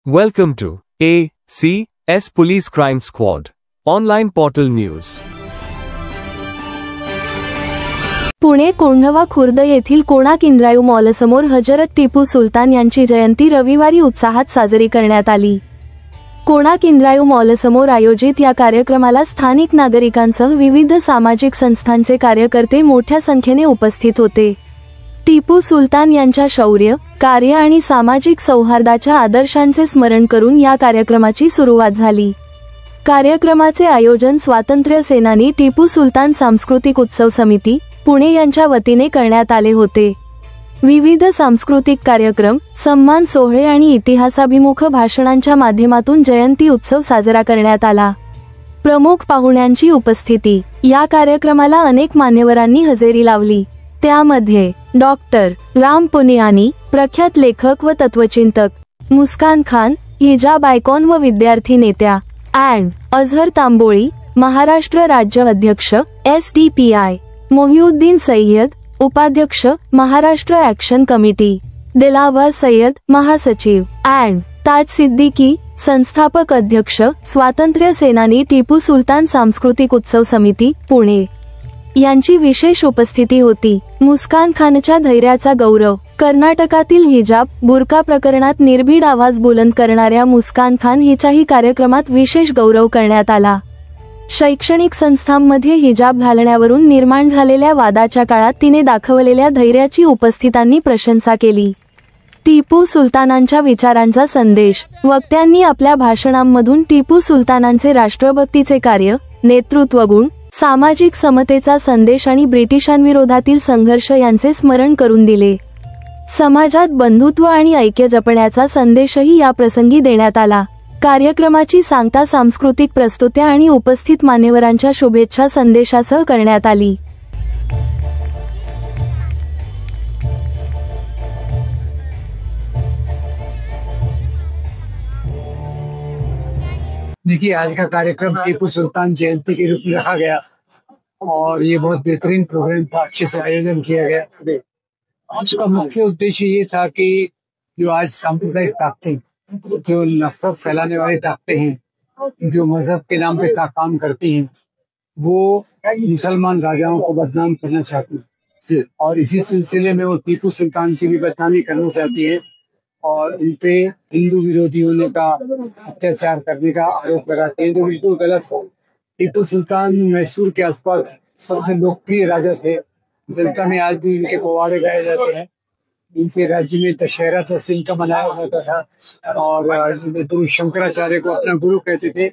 Welcome to ACS Police Crime Squad Online Portal News. Pune Kondhwa Khurd येथील कोणार्क इंद्रायणी मॉलसमोर हजरत टिपू सुलतान यांची जयंती रविवारी उत्साहात साजरी करण्यात आली. कोणार्क इंद्रायणी मॉलसमोर आयोजित या कार्यक्रमाला स्थानिक नागरिकांसह विविध सामाजिक संस्थांचे कार्यकर्ते मोठ्या संख्येने उपस्थित होते. टिपू सुलतान यांच्या शौर्य, कार्य आणि सामाजिक सौहार्दाच्या आदर्शांचे स्मरण करून या कार्यक्रमाची सुरुवात झाली. कार्यक्रमाचे आयोजन स्वातंत्र्य सेनानी टिपू सुलतान सांस्कृतिक उत्सव समिती, पुणे यांच्या वतीने करण्यात आले होते. विविध सांस्कृतिक कार्यक्रम, सन्मान सोहळे आणि इतिहासाभिमुख भाषणांच्या माध्यमातून जयंती उत्सव साजरा करण्यात आला. प्रमुख पाहुण्यांची उपस्थिती. या कार्यक्रमाला अनेक मान्यवरांनी हजेरी लावली. त्यामध्ये डॉक्टर राम पुनियानी, प्रख्यात लेखक व तत्वचिंतक, मुस्कान खान, हिजाब आयकॉन व विद्यार्थी नेत्या अझहर तांबोळी, महाराष्ट्र राज्य अध्यक्ष SDPI, मोहिउद्दीन सय्यद, उपाध्यक्ष महाराष्ट्र ॲक्शन कमिटी, दिलावर सय्यद, महासचिव ताज सिद्दीकी, संस्थापक अध्यक्ष स्वातंत्र्य सेनानी टिपू सुलतान सांस्कृतिक उत्सव समिती, पुणे यांची विशेष उपस्थिती होती. मुस्कान खानच्या धैर्याचा गौरव. कर्नाटकातील हिजाब, बुरका प्रकरणात निर्भीड आवाज बुलंद करणाऱ्या मुस्कान खान हिचाही कार्यक्रमात विशेष गौरव करण्यात आला. शैक्षणिक संस्थांमध्ये हिजाब घालण्यावरून निर्माण झालेल्या वादाच्या काळात तिने दाखवलेल्या धैर्याची उपस्थितांनी प्रशंसा केली. टिपू सुलतानांच्या विचारांचा संदेश. वक्त्यांनी आपल्या भाषणांमधून टिपू सुलतानांचे राष्ट्रभक्तीचे कार्य, नेतृत्वगुण, सामाजिक समतेचा संदेश आणि ब्रिटिशांविरोधातील संघर्ष यांचे स्मरण करून दिले. समाजात बंधुत्व आणि ऐक्य जपण्याचा संदेशही या प्रसंगी देण्यात आला. कार्यक्रमाची सांगता सांस्कृतिक प्रस्तुत्या आणि उपस्थित मान्यवरांच्या शुभेच्छा संदेशासह करण्यात आली. देखिए, आज का कार्यक्रम टीपू सुल्तान जयंती के रूप में रखा गया और ये बहुत बेहतरीन प्रोग्राम था. अच्छे से आयोजन किया गया. उसका मुख्य उद्देश्य ये था कि जो आज सांप्रदायिक ताकतें, जो नफरत फैलाने वाली ताकतें हैं, जो मजहब के नाम पे काम करती हैं, वो मुसलमान राजाओं को बदनाम करना चाहती हैं और इसी सिलसिले में वो टीपू सुल्तान की भी बदनामी करना चाहती है और उन पे हिंदू विरोधी होने का, अत्याचार करने का आरोप लगाते हैं, जो बिल्कुल गलत है. टीपू सुल्तान मैसूर के आसपास सबसे लोकप्रिय राजा थे. जनता में आज भी इनके पोवाड़े गाए जाते हैं. इनके राज्य में दशहरा 10 दिन का मनाया जाता था और गुरु शंकराचार्य को अपना गुरु कहते थे.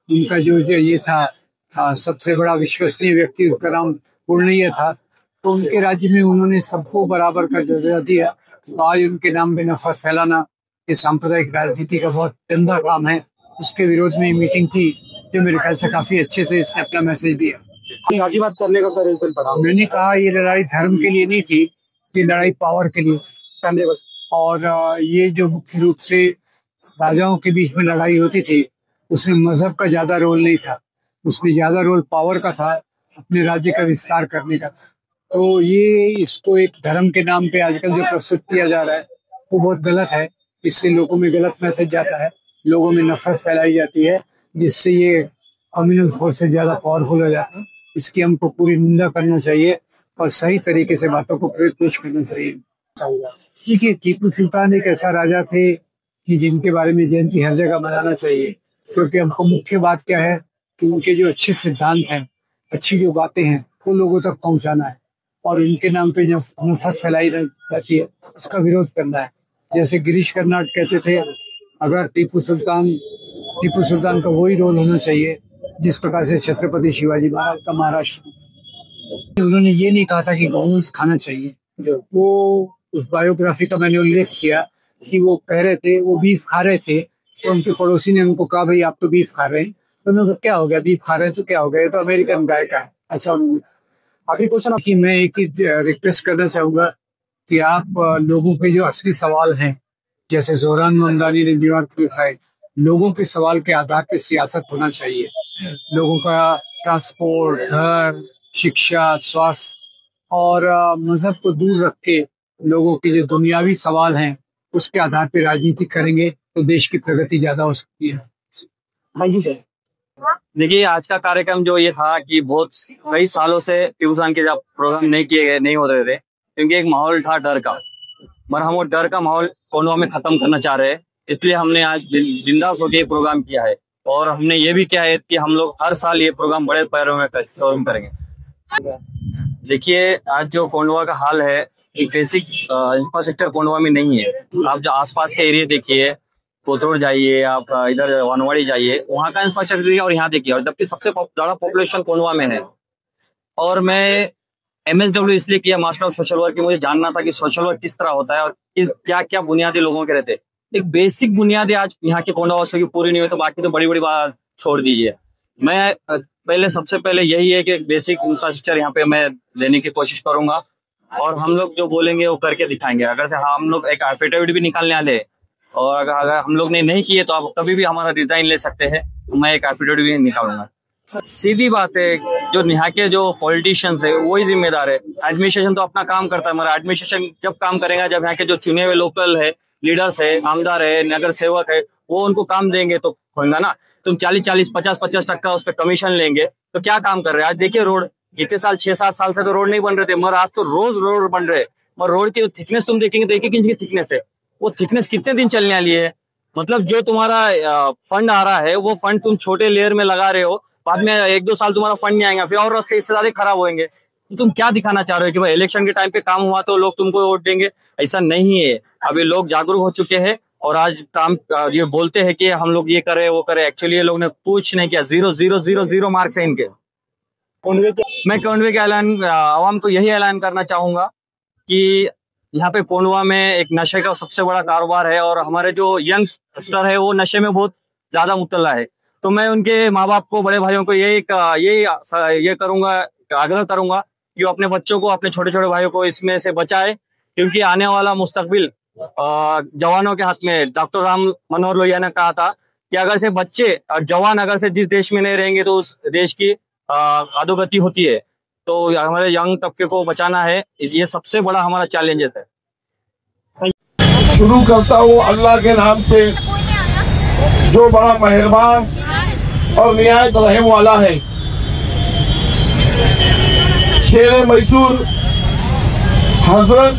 उनका जो ये था सबसे बड़ा विश्वसनीय व्यक्ति, उसका नाम पूर्णिया था. तो उनके राज्य में उन्होंने सबको बराबर का दर्जा दिया. तो आज उनके नाम पे नफरत फैलाना ये सांप्रदायिक राजनीति का बहुत गंदा काम है. उसके विरोध में मीटिंग थी जो मेरे ख्याल से काफी अच्छे से इसने अपना मैसेज दिया. आगे बात करने का रीजन पड़ा. मैंने कहा ये लड़ाई धर्म के लिए नहीं थी, ये लड़ाई पावर के लिए. और ये जो मुख्य रूप से राजाओं के बीच में लड़ाई होती थी, उसमें मजहब का ज्यादा रोल नहीं था. उसमें ज्यादा रोल पावर का था, अपने राज्य का विस्तार करने का. तो ये इसको एक धर्म के नाम पे आजकल जो प्रस्तुत किया जा रहा है वो बहुत गलत है. इससे लोगों में गलत मैसेज जाता है, लोगों में नफरत फैलाई जाती है, जिससे ये कम्युनल फोर्सेस ज्यादा पावरफुल हो जाते हैं. इसकी हमको पूरी निंदा करना चाहिए और सही तरीके से बातों को पेश करना चाहिए. देखिए, टीपू सुल्तान एक ऐसा राजा थे कि जिनके बारे में जयंती हर जगह मनाना चाहिए, क्योंकि हमको मुख्य बात क्या है कि उनके जो अच्छे सिद्धांत हैं, अच्छी जो बातें हैं, वो लोगों तक पहुंचाना है और इनके नाम पे जो नफरत फैलाई जाती है उसका विरोध करना है. जैसे गिरीश कर्नाड कहते थे, अगर टीपू सुल्तान का वही रोल होना चाहिए जिस प्रकार से छत्रपति शिवाजी महाराज का महाराष्ट्र. उन्होंने ये नहीं कहा था कि गौवंश खाना चाहिए. वो उस बायोग्राफी का मैंने उल्लेख किया कि वो कह रहे थे, वो बीफ खा रहे थे तो उनके पड़ोसी ने उनको कहा, भाई आप तो बीफ खा रहे हैं. तो उन्होंने कहा, क्या हो गया, बीफ खा रहे हैं तो क्या हो गया, ये तो अमेरिकन गाय का है. ऐसा उन्होंने. अभी क्वेश्चन कि मैं एक ही रिक्वेस्ट करना चाहूंगा कि आप लोगों के जो असली सवाल हैं, जैसे जोहरान ममदानी ने न्यूयॉर्क में लिखा है, लोगों के सवाल के आधार पर सियासत होना चाहिए. लोगों का ट्रांसपोर्ट, घर, शिक्षा, स्वास्थ्य और मजहब को दूर रख के लोगों के जो दुनियावी सवाल हैं उसके आधार पर राजनीति करेंगे तो देश की प्रगति ज्यादा हो सकती है। हाँ जी सर। देखिए, आज का कार्यक्रम जो ये था कि बहुत कई सालों से ट्यूशन के जब प्रोग्राम नहीं किए गए, नहीं होते थे, क्योंकि एक माहौल था डर का, मगर हम वो डर का माहौल कोंडवा में खत्म करना चाह रहे हैं। इसलिए हमने आज बिंदास होकर ये प्रोग्राम किया है, और हमने ये भी किया है कि हम लोग हर साल ये प्रोग्राम बड़े पैरों में शोरूम करेंगे। देखिए, आज जो कोंडवा का हाल है, एक बेसिक इंफ्रास्ट्रक्चर कोंडवा में नहीं है। आप जो आसपास के एरिया देखिए, कोथरूड जाइए, आप इधर वनवाड़ी जाइए, वहाँ का इंफ्रास्ट्रक्चर और यहाँ देखिए, और जबकि सबसे ज्यादा पॉपुलेशन कोंडवा में है। और मैं MSW इसलिए किया, मास्टर ऑफ सोशल वर्क, की मुझे जानना था कि सोशल वर्क किस तरह होता है और क्या क्या बुनियादी लोगों के रहते। एक बेसिक बुनियादी आज यहाँ के कोंडवा वासियों की पूरी नहीं हुई, तो बाकी तो बड़ी बड़ी बात छोड़ दीजिए। मैं सबसे पहले यही है कि बेसिक इंफ्रास्ट्रक्चर यहाँ पे मैं लेने की कोशिश करूंगा, और हम लोग जो बोलेंगे वो करके दिखाएंगे। अगर से हम लोग एक एफिडेविट भी निकालने वाले, और अगर हम लोग ने नहीं किए तो आप कभी भी हमारा डिजाइन ले सकते हैं, मैं एक एफिडेविट भी निकालूंगा। सीधी बात है, जो यहाँ के जो पॉलिटिशियंस है वही जिम्मेदार है। एडमिनिस्ट्रेशन तो अपना काम करता है, मगर एडमिनिस्ट्रेशन जब काम करेगा जब यहाँ के जो चुने हुए लोकल है, लीडर्स है, आमदार है, नगर सेवक है, वो उनको काम देंगे तो होगा ना। तुम 40-40, 50-50% उस पर कमीशन लेंगे तो क्या काम कर रहे हैं? आज देखिए, रोड इतने साल 6-7 साल से तो रोड नहीं बन रहे थे, मगर आज तो रोज रोड बन रहे हैं। और रोड की थिकनेस तुम देखेंगे तो एक इंच की थिकनेस है। वो थिकनेस कितने दिन चलने वाली है? मतलब जो तुम्हारा फंड आ रहा है, वो फंड तुम छोटे लेयर में लगा रहे हो, बाद में 1-2 साल तुम्हारा फंड नहीं आएगा, फिर और रास्ते इससे ज्यादा खराब होंगे। तो तुम क्या दिखाना चाह रहे हो कि भाई इलेक्शन के टाइम पे काम हुआ तो लोग तुमको वोट देंगे? ऐसा नहीं है। अभी लोग जागरूक हो चुके हैं, और आज काम ये बोलते हैं कि हम लोग ये करे वो करे। एक्चुअली ये लोग ने कुछ नहीं किया, 0-0-0-0 मार्क्स है इनके। मैं कोंडवे के आवाम को यही ऐलान करना चाहूंगा कि यहाँ पे कोंडवा में एक नशे का सबसे बड़ा कारोबार है, और हमारे जो यंगस्टर है वो नशे में बहुत ज्यादा मुब्तला है। तो मैं उनके माँ बाप को, बड़े भाइयों को ये करूंगा, आग्रह करूंगा कि वो अपने बच्चों को, अपने छोटे छोटे भाइयों को इसमें से बचाए, क्योंकि आने वाला मुस्तकबिल जवानों के हाथ में। डॉक्टर राम मनोहर लोहिया ने कहा था कि अगर से बच्चे और जवान अगर से जिस देश में नहीं रहेंगे तो उस देश की अधोगति होती है। तो हमारे यंग तबके को बचाना है, ये सबसे बड़ा हमारा चैलेंजेस है। शुरू करता हूँ अल्लाह के नाम से, जो बड़ा मेहरबान और निहायत रहम वाला है। शेर मैसूर हजरत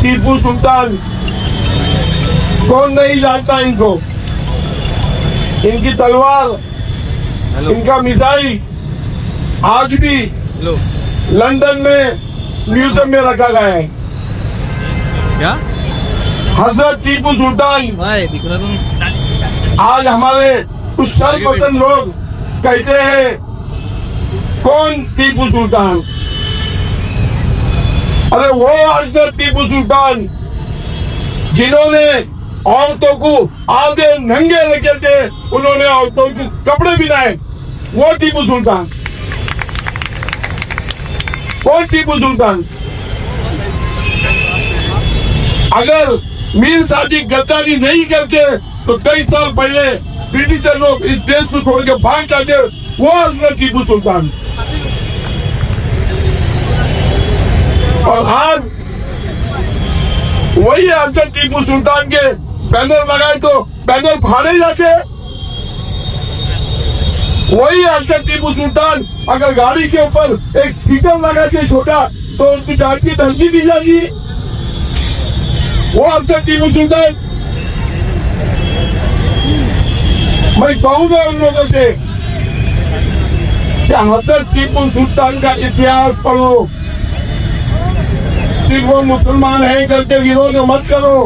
टीपू सुल्तान, कौन नहीं जानता इनको। इनकी तलवार, इनका मिसाइल आज भी लंदन में म्यूजियम में रखा गया है। क्या हजरत टीपू सुल्तान आज हमारे कुछ शर्मपसंद लोग कहते हैं कौन टीपू सुल्तान? अरे वो हजरत टीपू सुल्तान जिन्होंने औरतों को आधे नंगे रखे थे, उन्होंने औरतों को कपड़े पहनाए, वो टीपू सुल्तान। कौन टीपू सुल्तान? अगर मीर सादी गद्दारी नहीं करते तो कई साल पहले ब्रिटिशर लोग इस देश को छोड़ के भाग जाते, वो हजरत टीपू सुल्तान। और आज वही हजरत टीपू सुल्तान के बैनर लगाए तो बैनर फाड़े जाते। वही हजरत टीपू सुल्तान अगर गाड़ी के ऊपर एक स्पीकर लगा के छोटा तो उसकी जान की धमकी दी जाएगी। वो हजरत टीपू सुल्तान। मैं कहूंगा उन लोगों से कि हजरत टीपू सुल्तान का इतिहास पढ़ो, सिर्फ वो मुसलमान है करके विरोध मत करो।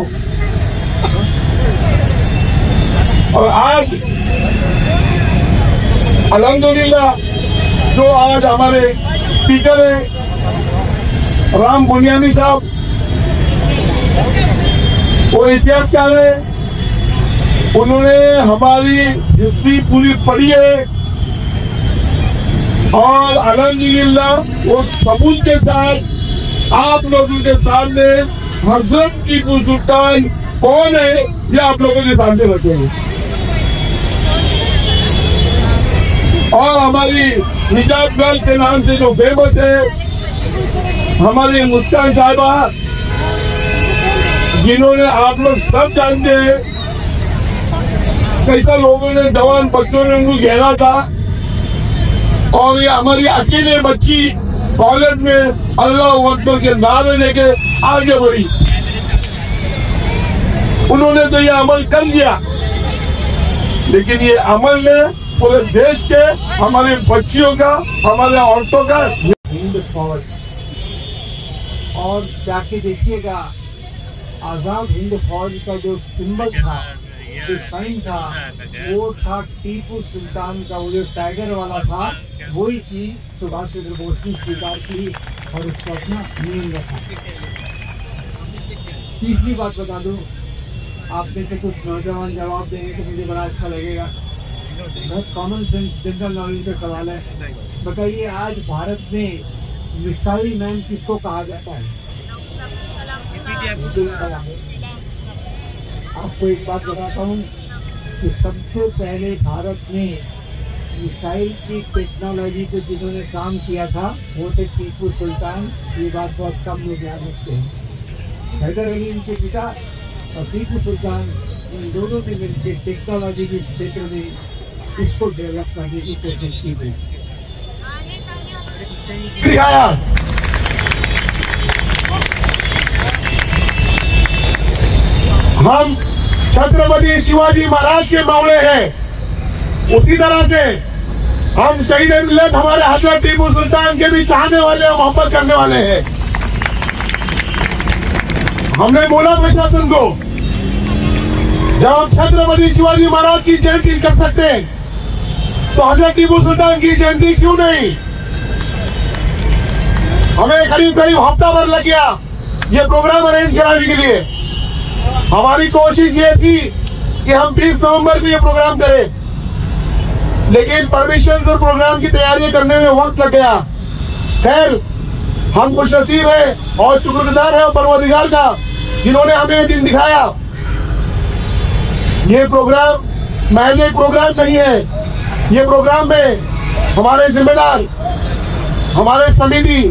और आज अल्हम्दुलिल्लाह जो आज हमारे स्पीकर हैं राम बुनियानी साहब, वो इतिहासकार है, उन्होंने हमारी हिस्ट्री पूरी पढ़ी है, और अल्हम्दुलिल्लाह वो सबूत के साथ आप लोगों के सामने हजरत टीपू सुल्तान कौन है ये आप लोगों के सामने रखे हैं। और हमारी हिजाब गर्ल के नाम से जो फेमस है हमारी मुस्कान साहिबा, जिन्होंने आप लोग सब जानते हैं कैसा लोगों ने जवान बच्चों ने उनको घेरा था और ये हमारी अकेले बच्ची कॉलेज में अल्लाह अकबर के नारे लेके आगे बढ़ी। उन्होंने तो ये अमल कर लिया, लेकिन ये अमल ने पूरे देश के हमारे बच्चियों का, हमारे औरतों का हिंद फौज और जाके देखिएगा आजाद हिंद फौज का जो सिंबल था, जो साइन था, वो था टीपू सुल्तान का, वो जो टाइगर वाला था, वही चीज सुभाष चंद्र बोस ने स्वीकार की और उसको अपना नियम रखा। तीसरी बात बता दूं, आप में से कुछ नौजवान जवाब देंगे तो मुझे बड़ा अच्छा लगेगा। बहुत कॉमन सेंस जनरल नॉलेज का सवाल है। बताइए आज भारत में मिसाइल मैन किसको कहा जाता है? आपको एक बात बताता हूँ कि सबसे पहले भारत में मिसाइल की टेक्नोलॉजी पे जिन्होंने काम किया था वो थे टीपू सुल्तान। ये बात बहुत कम लोग याद रखते हैं। हैदर अली इनके पिता और टीपू सुल्तान, इन दोनों ने मिलकर टेक्नोलॉजी के क्षेत्र में इसको डेवलप करने की कोशिश की गई। हम छत्रपति शिवाजी महाराज के मावले हैं, उसी तरह से हम शहीद मिल्लत हमारे हजरत टीपू सुल्तान के भी चाहने वाले और मोहब्बत करने वाले हैं। हमने बोला प्रशासन को, जब हम छत्रपति शिवाजी महाराज की जयंती कर सकते हैं तो हजरत टीपू सुल्तान की जयंती क्यों नहीं? हमें करीब करीब हफ्ता भर लग गया ये प्रोग्राम अरेंज कराने के लिए। हमारी कोशिश ये थी कि हम 20 नवंबर को ये प्रोग्राम करें, लेकिन परमिशन और प्रोग्राम की तैयारी करने में वक्त लग गया। खैर, हम खुशनसीब हैं और शुक्रगुजार हैं परवरदिगार का, जिन्होंने हमें ये दिन दिखाया। ये प्रोग्राम महज एक प्रोग्राम नहीं है, ये प्रोग्राम में हमारे जिम्मेदार, हमारे समिति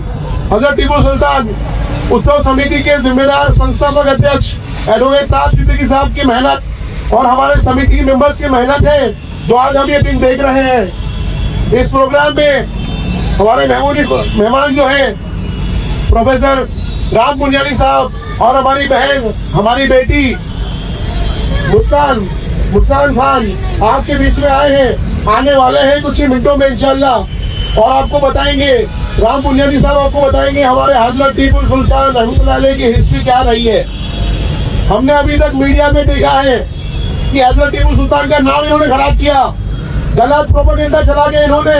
हजरत टीपू सुल्तान उत्सव समिति के जिम्मेदार संस्थापक अध्यक्ष एडवोकेट ताज सिद्दीकी साहब की मेहनत और हमारे समिति के मेंबर्स की मेहनत है जो आज हम ये दिन देख रहे हैं। इस प्रोग्राम में हमारे मेहमान जो हैं प्रोफेसर राम पुंजानी साहब और हमारी बहन, हमारी बेटी मुस्कान खान आपके बीच में आए हैं, आने वाले हैं कुछ ही मिनटों में इंशाल्लाह। और आपको बताएंगे, राम पुंजानी साहब आपको बताएंगे हमारे हजरत टीपू सुल्तान रहमतुल्लाह अलैह की हिस्ट्री क्या रही है। हमने अभी तक मीडिया में देखा है कि हजरत टीपू सुल्तान का नाम इन्होंने खराब किया, गलत प्रोपेगेंडा चला के इन्होंने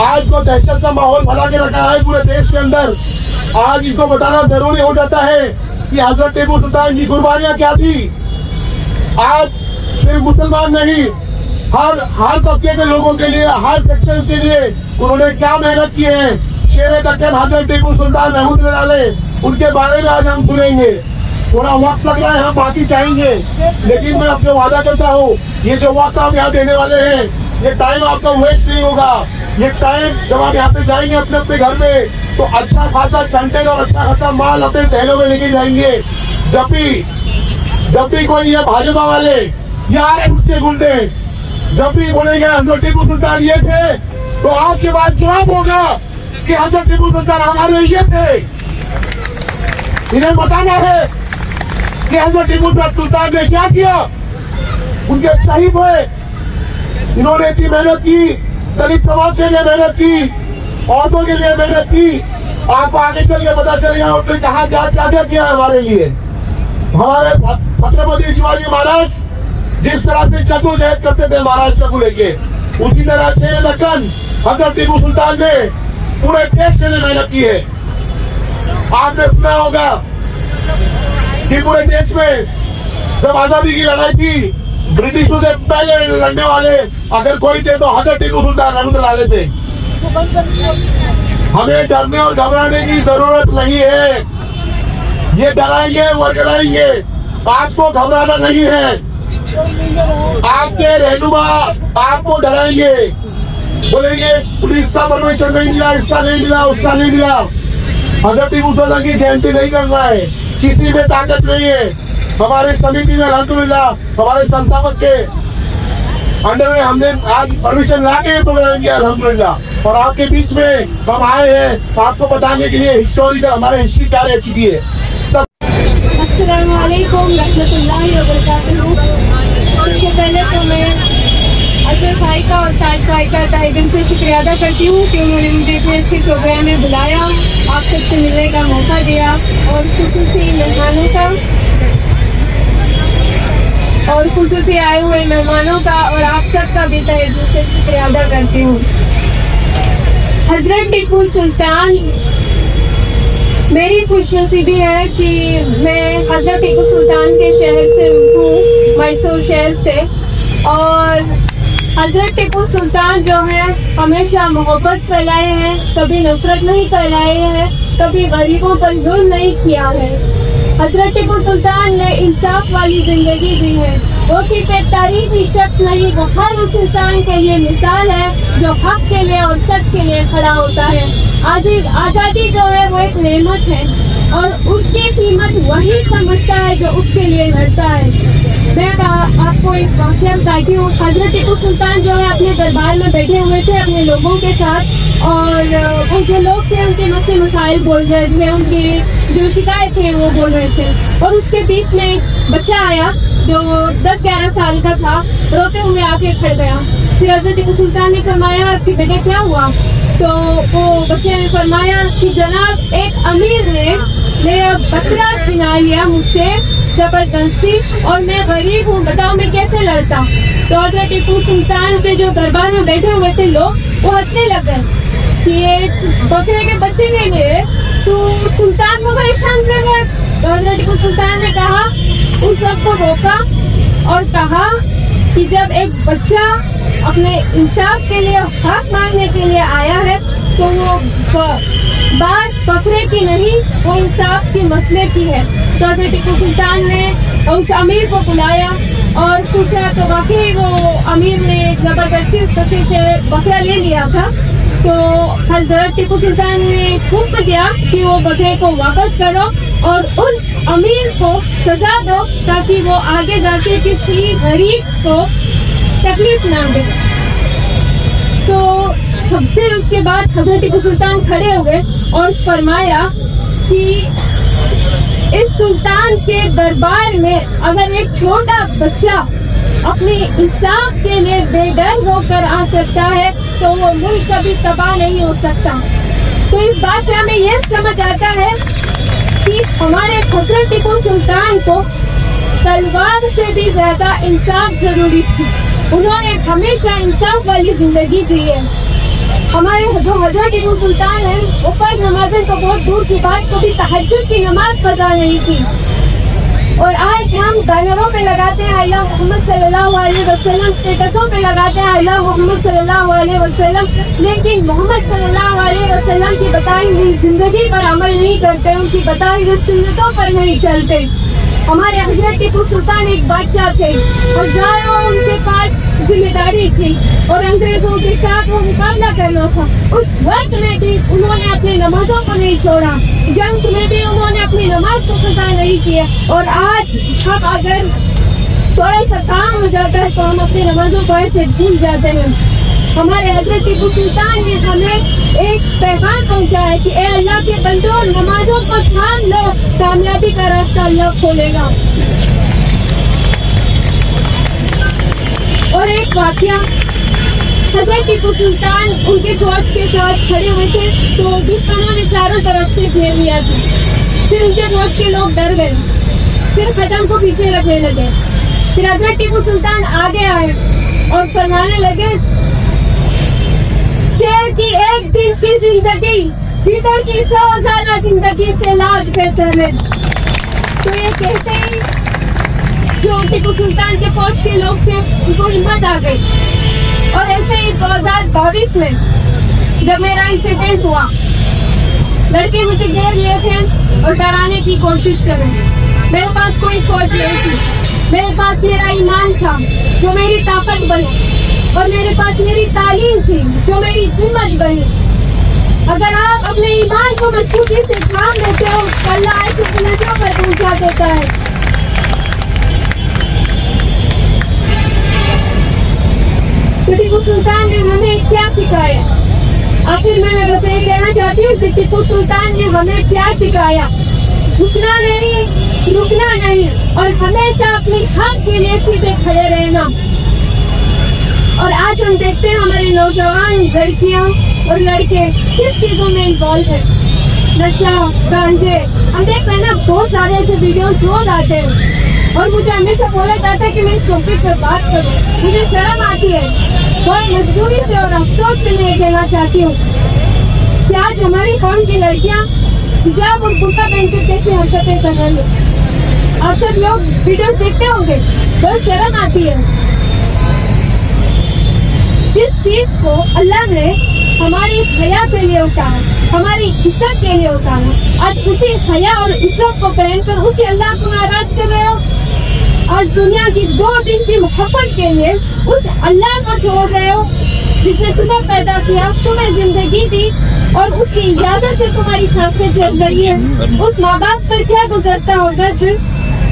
आज को दहशत का माहौल फैला के रखा है पूरे देश के अंदर। आज इनको बताना जरूरी हो जाता है कि हजरत टीपू सुल्तान की कुर्बानियां क्या थी। आज सिर्फ मुसलमान नहीं, हर तबके के लोगों के लिए, हर सेक्शन के लिए उन्होंने क्या मेहनत की है। शेर दक्कन हजरत टीपू सुल्तान रहमतुल्लाह अलैह, उनके बारे में आज हम सुनेंगे। थोड़ा वक्त लग रहा है, हम बाकी चाहेंगे, लेकिन मैं आपको वादा करता हूँ ये जो वक्त आप यहाँ देने वाले हैं, ये टाइम आपका वेस्ट नहीं होगा। ये टाइम जब आप यहाँ पे जाएंगे अपने अपने घर में तो अच्छा खासा कंटेंट और अच्छा खासा माल अपने जहनों में लेके जाएंगे। जब भी कोई ये भाजपा वाले यार उसके गुंडे जब भी बोलेंगे हजरत टीपू सुल्तान ये थे, तो आपके बाद जवाब होगा कि हजरत टीपू सुल्तान हमारे ये थे। इन्हें बताना है कि हजरत टीपू सुल्तान ने क्या किया, उनके शहीद हुए, इन्होंने इतनी मेहनत की, दलित समाज के लिए मेहनत की, औरतों के लिए मेहनत की। आपको आगे चल के पता चलेगा उन्होंने कहा क्या किया हमारे लिए। हमारे छत्रपति शिवाजी महाराज जिस तरह से जद्दोजहद करते थे महाराष्ट्र को लेके, उसी तरह शेर दक्कन हजरत टीपू सुल्तान ने पूरे देश के लिए मेहनत की है। आपने सुना होगा कि पूरे देश में जब आजादी की लड़ाई थी, ब्रिटिशों से पहले लड़ने वाले अगर कोई थे तो हजरत टीपू सुल्तान रहमतुल्लाह अलैह थे। हमें डरने और घबराने की जरूरत नहीं है। ये डराएंगे और डराएंगे, आपको घबराना नहीं है। आपके रहनुमा आपको डराएंगे, बोलेंगे पुलिस का परमिशन नहीं मिला, इसका नहीं मिला, उसका नहीं मिला। हजरत टीपू सुल्तान की जयंती नहीं करना है, किसी में ताकत नहीं है। हमारी समिति में अल्हम्दुलिल्लाह हमारे संस्थापक के अंडर में हमने आज परमिशन ला के प्रोग्राम किया अल्हम्दुलिल्लाह। और आपके बीच में हम आए हैं आपको बताने के लिए हिस्टोरिकल हमारे हिस्ट्री क्या रह चुकी है। अस्सलामु अलैकुम रहमतुल्लाहि व बरकातुहू। सबसे पहले तो मैं अजहर भाई का और ताज भाई का तहे दिल से शुक्रिया अदा करती हूँ कि उन्होंने मुझे इतने अच्छे प्रोग्राम में बुलाया, आप सबसे मिलने का मौका दिया और खुसूसी मेहमानों का और खुसूसी आए हुए मेहमानों का और आप सबका भी तहे दिल से शुक्रिया अदा करती हूँ। हजरत टीपू सुल्तान, मेरी खुशनसीबी है कि मैं हजरत टीपू सुल्तान के शहर से हूँ, मैसूर शहर से। और हजरत टीपू सुल्तान जो है हमेशा मोहब्बत फैलाए हैं, कभी नफरत नहीं फैलाए हैं, कभी गरीबों पर जुल्म नहीं किया है। हजरत टीपू सुल्तान ने इंसाफ वाली जिंदगी जी है। वो सिर्फ एक तारीखी शख्स नहीं, वो हर उस इंसान के लिए मिसाल है जो हक के लिए और सच के लिए खड़ा होता है। आज़ादी जो है वो एक नेमत है और उसकी कीमत वही समझता है जो उसके लिए लड़ता है। मैं आपको एक वाक़या बताती हूँ। हजरत टीपू सुल्तान जो है अपने दरबार में बैठे हुए थे अपने लोगों के साथ और वो जो लोग थे उनके मसले मसाइल बोल रहे थे, उनकी जो शिकायत थे वो बोल रहे थे। और उसके बीच में एक बच्चा आया जो 10-11 साल का था, रोते हुए आके खड़ गया। फिर हजरत टीपू सुल्तान ने फरमाया कि बेटे क्या हुआ? तो वो बच्चे ने फरमाया कि जनाब एक अमीर ने मेरा बकरा छिना लिया मुझसे जबरदस्ती और मैं गरीब हूँ, बताओ मैं कैसे लड़ता। तो हजरत टीपू सुल्तान के जो दरबार में बैठे हुए थे लोग वो हंसने लग गए कि ये बकरे के बच्चे के लिए तो सुल्तान को परेशान कर रहा है। तो हजरत टीपू सुल्तान ने कहा, उन सबको रोका और कहा कि जब एक बच्चा अपने इंसाफ के लिए हक मांगने के लिए आया है तो वो बात बकरे की नहीं, वो इंसाफ की मसले की है। तो हजरत टीपू सुल्तान ने उस अमीर को बुलाया और पूछा तो वाकई वो अमीर ने जबरदस्ती उस बच्चे से बकरा ले लिया था। तो हजरत टीपू सुल्तान ने हुक्म दिया कि वो बकरे को वापस करो और उस अमीर को सजा दो ताकि वो आगे जाके किसी गरीब को तकलीफ ना दे। तो फिर उसके बाद हजरत टीपू सुल्तान खड़े हुए और फरमाया कि इस सुल्तान के दरबार में अगर एक छोटा बच्चा अपने इंसाफ के लिए बेडर होकर आ सकता है तो वो मुल्क कभी तबाह नहीं हो सकता। तो इस बात से हमें यह समझ आता है कि हमारे हजरत टीपू सुल्तान को तलवार से भी ज्यादा इंसाफ जरूरी थी। उन्होंने हमेशा इंसाफ वाली जिंदगी जी है। हमारे जो हजरत टीपू सुल्तान है वो फर्ज नमाजें तो बहुत दूर की बात, कभी तहज्जुद की नमाज पढ़ा नहीं की। और आज हम बैनरों पे लगाते हैं अल्लाह मोहम्मद सल्लल्लाहु अलैहि वसल्लम, स्टेटसों पे लगाते हैं अल्लाह मोहम्मद सल्लल्लाहु अलैहि वसल्लम, लेकिन मोहम्मद सल्लल्लाहु अलैहि वसल्लम की बताई हुई जिंदगी पर अमल नहीं करते, उनकी बताई हुई सुन्नतों पर नहीं चलते। हमारे हजरत टीपू सुल्तान एक बादशाह थे, हजारों उनके पास जिम्मेदारी थी और अंग्रेजों के साथ वो मुकाबला करना था। उस वक्त में भी उन्होंने अपनी नमाजों को नहीं छोड़ा, जंग में भी उन्होंने अपनी नमाज को खता नहीं किया। और आज हम अगर थोड़ा सा काम हो जाता है तो हम अपनी नमाजों को ऐसे भूल जाते हैं। हमारे हजरत टीपू सुल्तान ने हमें एक पैगाम पहुंचाया है कि ए अल्लाह के बंदों, नमाजों को थाम लो, कामयाबी का रास्ता अल्लाह खोलेगा। और एक वाकया, हजरत टीपू सुल्तान उनके फौज के साथ खड़े हुए थे तो दुश्मनों ने चारों तरफ से घेर लिया था। फिर उनके फौज के लोग डर गए, फिर कदम को पीछे रखने लगे। फिर हजरत टीपू सुल्तान आगे आए और फरमाने लगे, शेर की एक दिन की जिंदगी भीतर की 100 साल जिंदगी से लाख बेहतर है। तो ये कहते ही जो टीपू सुल्तान के फौज के लोग थे उनको हिम्मत आ गई। और ऐसे ही 2022 में जब मेरा इंसिडेंट हुआ, लड़के मुझे घेर लिए थे और डराने की कोशिश कर रहे। मेरे पास कोई फौज नहीं थी, मेरे पास मेरा ईमान था जो मेरी ताकत बने और मेरे पास मेरी तालीम थी जो मेरी हिम्मत बनी। अगर आप अपने ईमान को मजबूती से थाम लेते हो तो अल्लाह ऐसी बुलंदियों पर पहुंचा देता है। सिखाया। आखिर में मैं बस यही कहना चाहती हूँ कि टीपू सुल्तान ने हमें क्या सिखाया, झुकना नहीं, रुकना नहीं और हमेशा अपनी हक के लिए सीधे खड़े रहना। और आज हम देखते हैं हमारे नौजवान लड़कियां और लड़के किस चीजों में इन्वॉल्व है, नशा, गांजे। हम देखते हैं ना, बहुत सारे ऐसे वीडियोस रोज आते हैं और मुझे हमेशा बोला जाता है कि मैं इस टॉपिक पर बात करूं। मुझे शर्म आती है, बहुत मजबूरी से और अफसोस से मैं ये कहना चाहती हूँ कि आज हमारी कौम की लड़कियां हिजाब और कुर्ता पहनकर कैसे हरकतें कर रही है। आप सब लोग वीडियो देखते होंगे, बहुत शर्म आती है। जिस चीज को अल्लाह ने हमारी हया के लिए उतारा, हमारी इज्जत के लिए उतारा, आज उसी हया और इज्जत को पहनकर उसी अल्लाह को नाराज कर रहे हो। आज दुनिया की 2 दिन की मोहब्बत के लिए उस अल्लाह को छोड़ रहे हो जिसने तुम्हें पैदा किया, तुम्हें जिंदगी दी और उसकी इजाजत से तुम्हारी सांसें चल रही है। उस माँ बाप पर क्या गुजरता होगा जो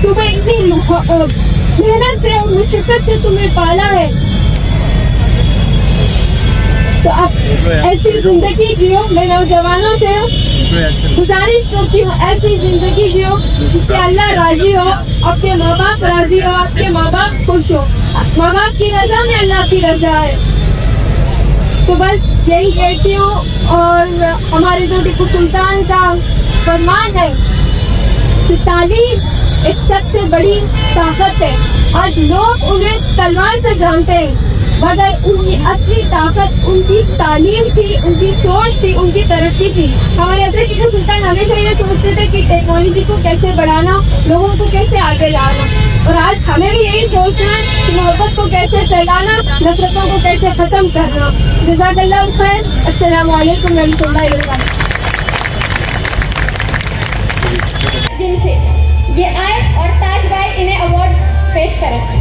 तुम्हें इतनी मेहनत से और मुशक्कत से तुम्हें पाला है। तो आप ऐसी जिंदगी जियो। मैं नौजवानों से गुजारिश करती हूँ, ऐसी जिंदगी जियो जिससे अल्लाह राजी हो, अपने माँ बाप राजी हो, आपके माँ बाप खुश हो। माँ बाप की रजा में अल्लाह की रजा है। तो बस यही कहती हूँ। और हमारे जो टीपू सुल्तान का फरमान है कि तालीम एक सबसे बड़ी ताकत है। आज लोग उन्हें तलवार से जानते हैं, मगर उनकी असली ताकत उनकी तालीम थी, उनकी सोच थी, उनकी तरक्की थी। हमारे हज़रत टीपू सुल्तान हमेशा ये सोचते थे कि टेक्नोलॉजी को कैसे बढ़ाना, लोगों को कैसे आगे लाना। और आज हमें भी यही सोचना है कि मोहब्बत को कैसे फैलाना, नफरतों को कैसे खत्म करना। जज़ाकल्लाहु खैर। अस्सलामु अलैकुम रहमतुल्लाहि व बरकातहू। जिनसे ये आए और ताज भाई इन्हें अवार्ड पेश करें।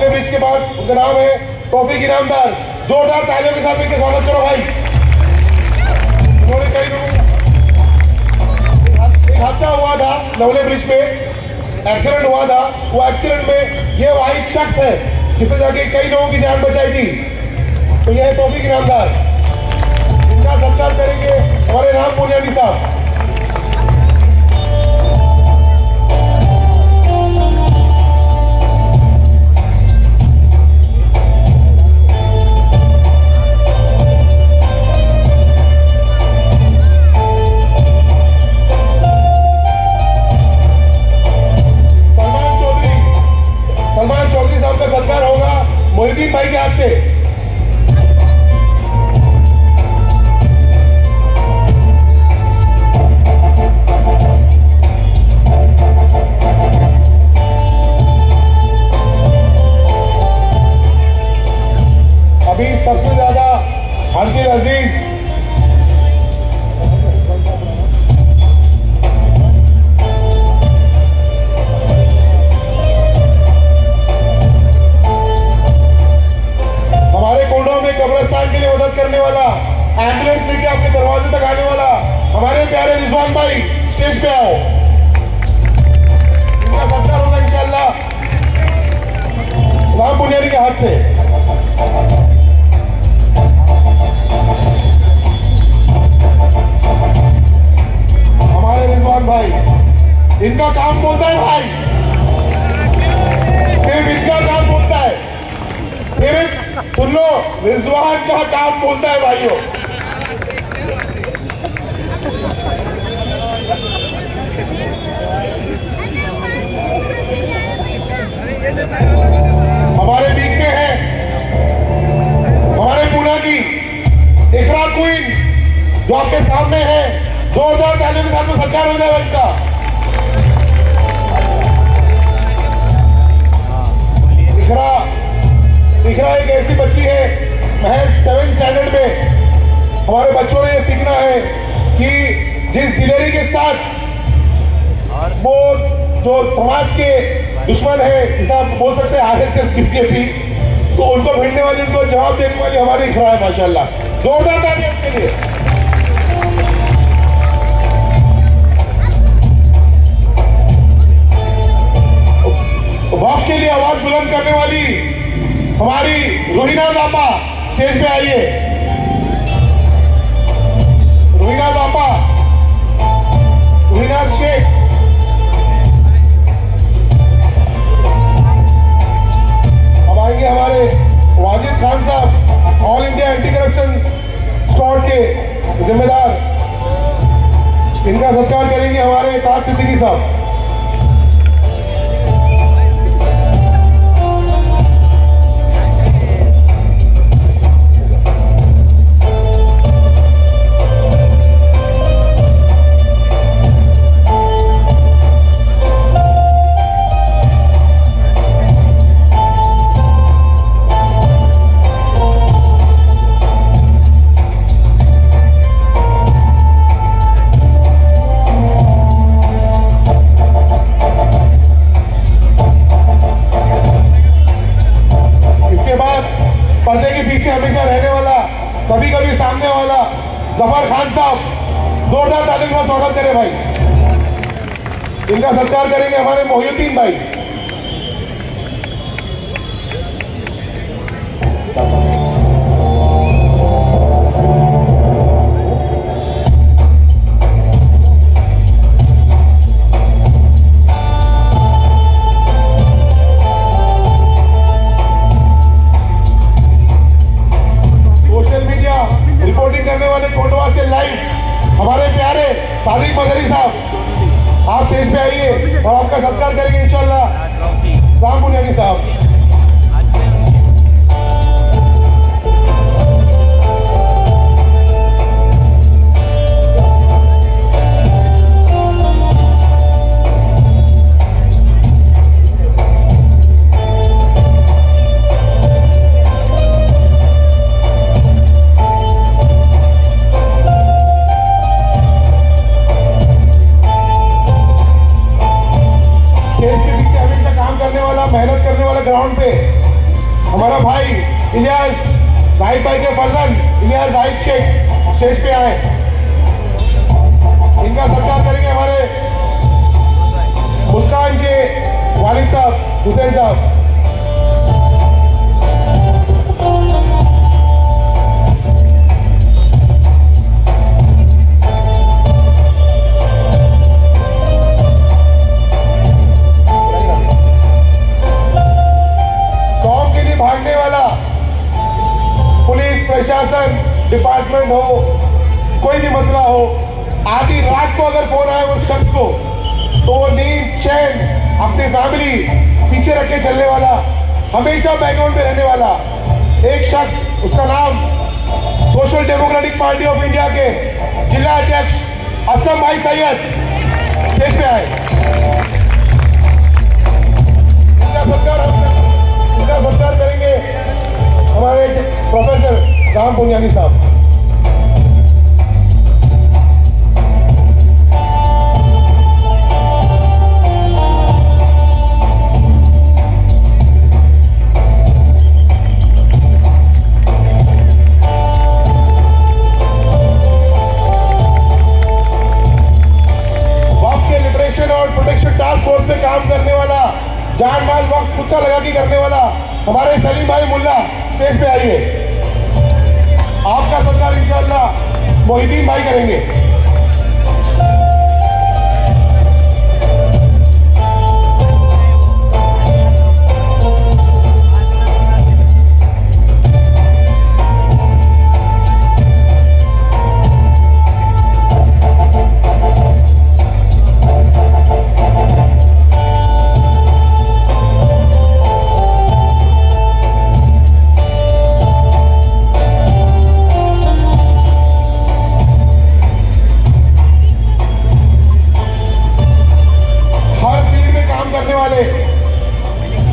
नवले ब्रिज के पास, उनका नाम है टॉफी इनामदार। जोरदार तालियों के साथ इनका स्वागत करो भाई। उन्होंने कई लोगों, एक हादसा हुआ था नवले ब्रिज पे, एक्सीडेंट हुआ था। वो एक्सीडेंट में ये वाहिद शख्स है जिससे जाके कई लोगों की जान बचाई थी। तो ये है टॉफी इनामदार, इनका सत्कार करेंगे हमारे राम पुनियानी साहब। मोहिद्दीन भाई के हाथ से। अभी सबसे ज्यादा अंकित अजीज कब्रिस्तान के लिए मदद करने वाला, एम्बुलेंस लेके आपके दरवाजे तक आने वाला हमारे प्यारे रिजवान भाई, स्टेज पे आओ। इनका सत्कार होगा इंशाअल्लाह राम पुनियानी के हाथ से। हमारे रिजवान भाई, इनका काम बोलता है भाई, सिर्फ इनका काम बोलता है, सिर्फ सुन लो, रिजवान का काम बोलता है भाइयों। हमारे बीच में है हमारे पूना की इकरा क्वीन जो आपके सामने है। जोरदार तालियों के साथ में सत्कार हो जाएगा इनका। इकरा एक ऐसी बच्ची है, महज 7th स्टैंडर्ड में हमारे बच्चों ने ये सीखना है कि जिस दिलेरी के साथ वो जो समाज के दुश्मन है, जिसे आप बोल सकते हैं आरएसएस, बीजेपी, तो उनको भिड़ने वाली, उनको जवाब देने वाली हमारी इकरा है माशाल्लाह। जोरदार तालियां इसके लिए। वक्त के लिए आवाज बुलंद करने वाली हमारी रोहिना दापा, स्टेज पे आइए। रोहिना दापा, रोहिना शेख, अब आएंगे हमारे वाजिद खान साहब, all India anti corruption squad के जिम्मेदार। इनका सत्कार करेंगे हमारे ताज सिद्दीकी साहब। पर्दे के पीछे हमेशा रहने वाला, कभी कभी सामने वाला जफर खान साहब, जोरदार तालियों का स्वागत करें भाई। इनका सत्कार करेंगे हमारे मोहिउद्दीन भाई। रिपोर्टिंग करने वाले कोटवा से लाइव हमारे प्यारे सादिक मदरी साहब, आप स्टेज पे आइए और आपका सत्कार करेंगे इंशाअल्लाह। हमारा भाई इलियास जाहिद भाई के फर्जंद इलियास जाहिद शेख स्टेज पे आए, इनका सत्कार करेंगे हमारे मुस्कान के वालिद साहब हुसैन साहब। कौम के लिए भागने वाला पुलिस प्रशासन डिपार्टमेंट हो, कोई भी मसला हो, आधी रात को अगर फोन आए उस शख्स को तो वो नींद चैन अपनी फैमिली पीछे रख के चलने वाला, हमेशा बैकग्राउंड में रहने वाला एक शख्स, उसका नाम social democratic party of India के जिला अध्यक्ष असलम भाई सैयद स्टेज पे आए। इनका सत्कार करेंगे हमारे प्रोफेसर राम पुनियानी साहब। फोर्स से काम करने वाला, जान माल वक्त कुत्ता लगा के करने वाला हमारे सलीम भाई मुल्ला स्टेज पे आइए। आपका सत्कार इंशाअल्लाह मोहिदीन भाई करेंगे।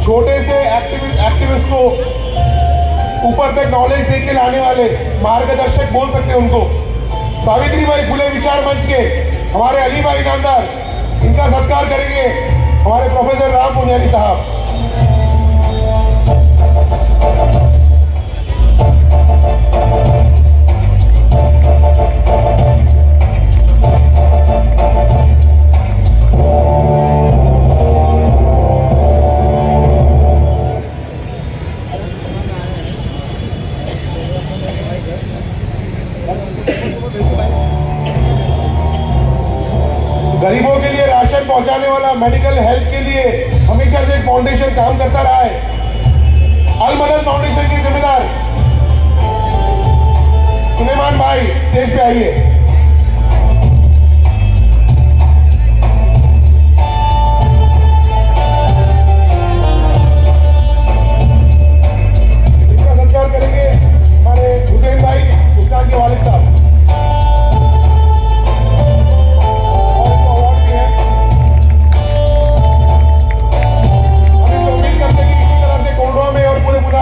छोटे से एक्टिविस्ट को ऊपर तक नॉलेज देके लाने वाले मार्गदर्शक बोल सकते हैं उनको। सावित्रीबाई फुले विचार मंच के हमारे अली भाई नामदार, इनका सत्कार करेंगे हमारे प्रोफेसर राम पुनियानी साहब। गरीबों के लिए राशन पहुंचाने वाला, मेडिकल हेल्थ के लिए हमेशा से एक फाउंडेशन काम करता रहा है, अल मदद फाउंडेशन के जिम्मेदार सुलेमान भाई स्टेज पे आइए। इनका सत्कार करेंगे हमारे हुसैन भाई मुस्कान के वालिद साहब।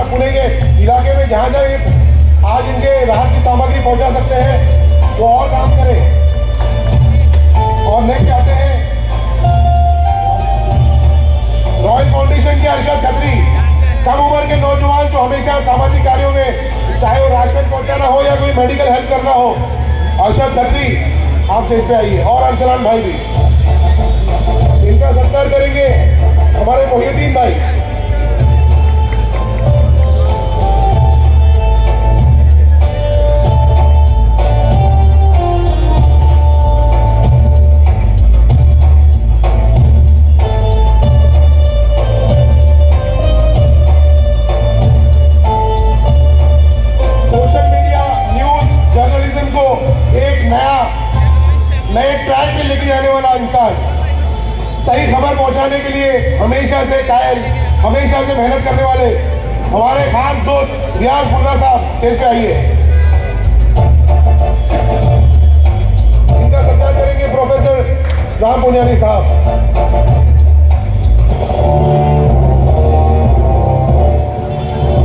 पुणे के इलाके में जहां जहां आज इनके राहत की सामग्री पहुंचा सकते हैं वो और काम करें। और नेक्स्ट आते हैं रॉयल फाउंडेशन के अरशद खत्री, कम उम्र के नौजवान जो हमेशा सामाजिक कार्यों में, चाहे वो राशन पहुंचाना हो या कोई मेडिकल हेल्प करना हो, अरशद खत्री आप स्टेज पे आइए। और अरसलान भाई भी, इनका सत्कार करेंगे हमारे मोहिउद्दीन भाई। नए ट्रैक पे लेके जाने वाला इंसान, सही खबर पहुंचाने के लिए हमेशा से कायल, हमेशा से मेहनत करने वाले हमारे खास दोस्त रियाज मुल्ला साहब स्टेज पे आइए। इनका सत्कार करेंगे प्रोफेसर राम पुनियानी साहब।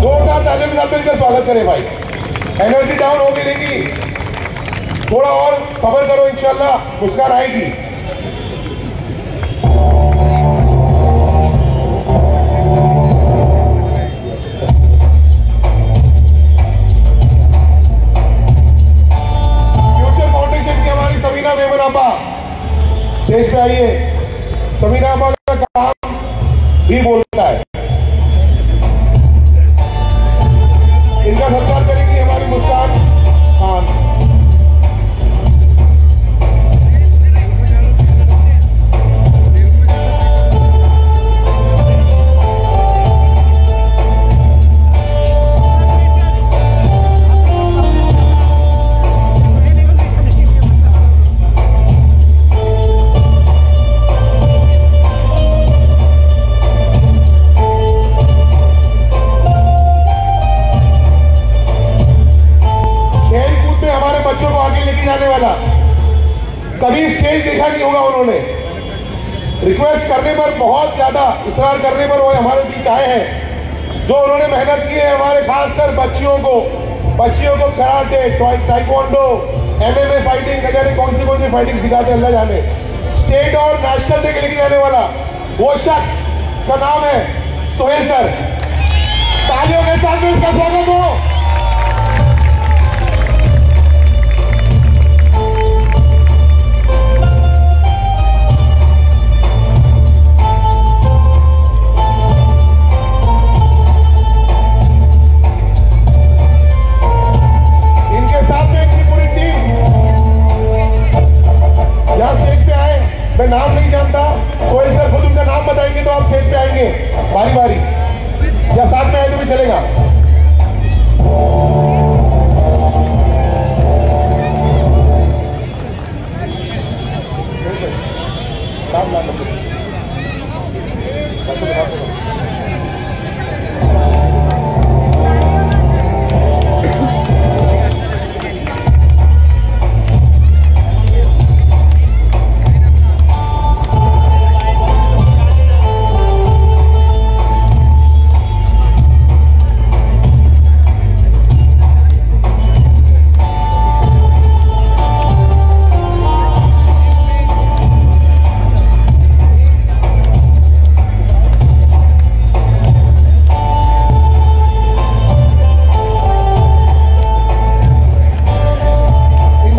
जोरदार तालियों के साथ इनका स्वागत करें भाई। एनर्जी डाउन हो गई रहेगी, थोड़ा और सब्र करो, इंशाल्लाह मुस्कान आएगी। है। इनका सत्कार करेंगी हमारी मुस्कान खान। कभी स्टेज देखा नहीं होगा उन्होंने। रिक्वेस्ट करने पर, बहुत ज्यादा इसरार करने पर वो हमारे बीच आए हैं। जो उन्होंने मेहनत की है हमारे खासकर बच्चियों को कराटे, ताइक्वांडो, MMA फाइटिंग, न जाने कौन सी फाइटिंग सिखाते अल्लाह जाने। स्टेट और नेशनल तक लेके जाने वाला वो शख्स का नाम है सोहेल सर। तालियों के साथ में उसका स्वागत हो। मैं नाम नहीं जानता, सोहेल सर खुद उनका नाम बताएंगे तो आप स्टेज पे आएंगे बारी बारी, या साथ में आए तो भी चलेगा।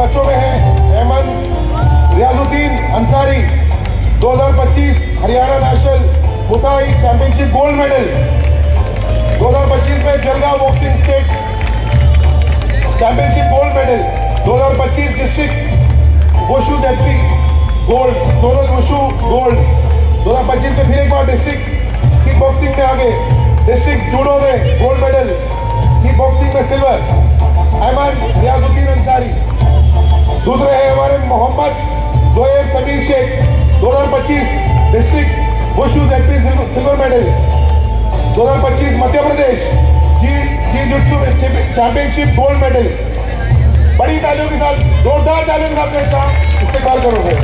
बच्चों में है Ahmed Riyazuddin Ansari, 2025 Haryana national muay thai championship gold medal, 2025 में Jalgaon boxing state championship gold medal, 2025 district wushu जेटली गोल्ड, दोनों वुशु गोल्ड, 2025 में फिर एक बार डिस्ट्रिक्ट किक बॉक्सिंग में आगे, डिस्ट्रिक्ट जूडो में गोल्ड मेडल, किक बॉक्सिंग में सिल्वर, अहमद रियाजुद्दीन अंसारी। दूसरे हैं हमारे मोहम्मद जोएब समीर शेख, 2025 डिस्ट्रिक्ट वुशु जेटली silver medal, 2025 Madhya Pradesh jujutsu championship gold medal. बड़ी तालियों के साथ, जोरदार तालियों के साथ मैं इस्तेमाल करोगे।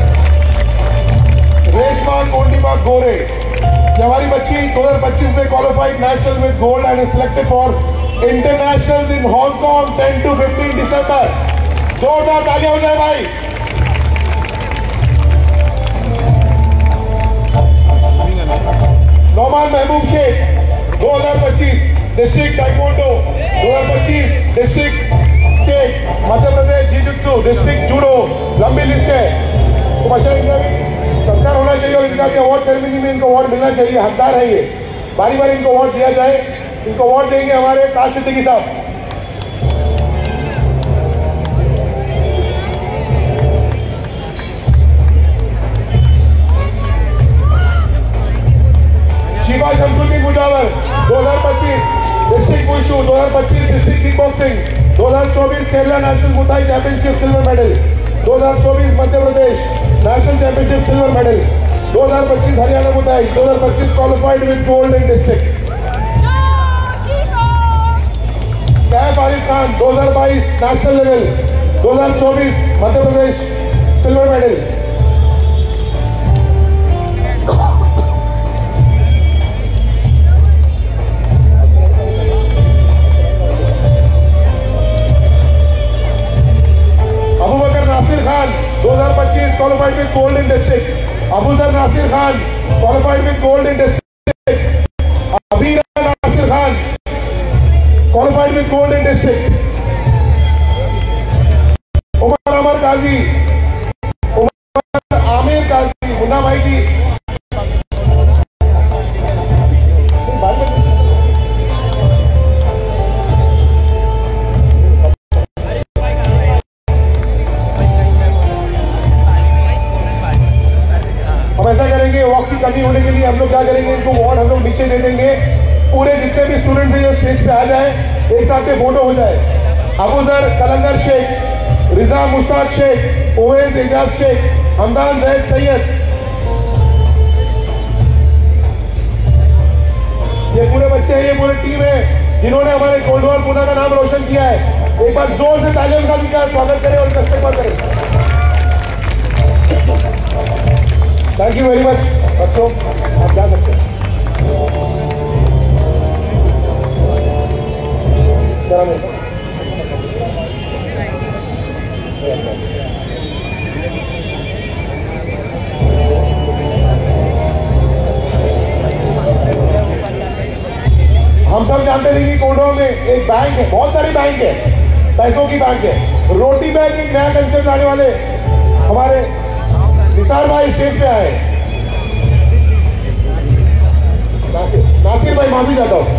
रेशमा कोंडीबा गोरे, ये हमारी बच्ची 2025 में qualified national with gold and selected for international in Hong Kong 10 to 15 दिसंबर। जोरदार तालियां हो जाए भाई। Nauman Mehboob Shaikh, 2025 district taekwondo, 2025 district states Madhya Pradesh jujutsu district judo. लंबी लिस्ट है तो बच्चा इनका भी सत्कार होना चाहिए और इनका भी अवार्ड सेरेमनी में इनको अवार्ड मिलना चाहिए। हकदार है ये, बारी बारी इनको अवार्ड दिया जाए। इनको अवार्ड देंगे हमारे काश सिद्दीकी साहब। Shiva Shamsuddin Mujawar, 2025 district wushu, 2025 district kick boxing, 2024 Kerala national muay thai championship silver medal, 2024 Madhya Pradesh national championship silver medal, 2025 Haryana muay thai, 2025 qualified with gold in district. Kaif Arif Khan, 2022 national level, 2024 Madhya Pradesh silver medal. Nasir Khan, 2025 qualified with gold in districts. Abuzar Nasir Khan qualified with gold in districts. Abir Nasir Khan qualified with gold in district. Umar अमर काजी, उमर आमिर काजी, मुन्ना भाई की एक साथ में photo हो जाए। अबूजर कलंदर शेख, रिजा Mushtaq Sheikh, Owais Ejaz Sheikh, Hamdan Zaid Syed, ये पूरे बच्चे हैं, ये पूरी टीम है जिन्होंने हमारे कोल्हापुर पुणे का नाम रोशन किया है। एक बार जोर से तालियों के साथ इनका स्वागत करें और इस्तेमाल करें। थैंक यू वेरी मच बच्चों, आप जा सकते हैं। हम सब जानते थे कि कोंडवा में एक बैंक है, बहुत सारी बैंक है, पैसों की बैंक है। रोटी बैंक एक नया कंसेप्ट आने वाले हमारे निसार भाई स्टेज पे आए। नासिर भाई माफी चाहता हूँ।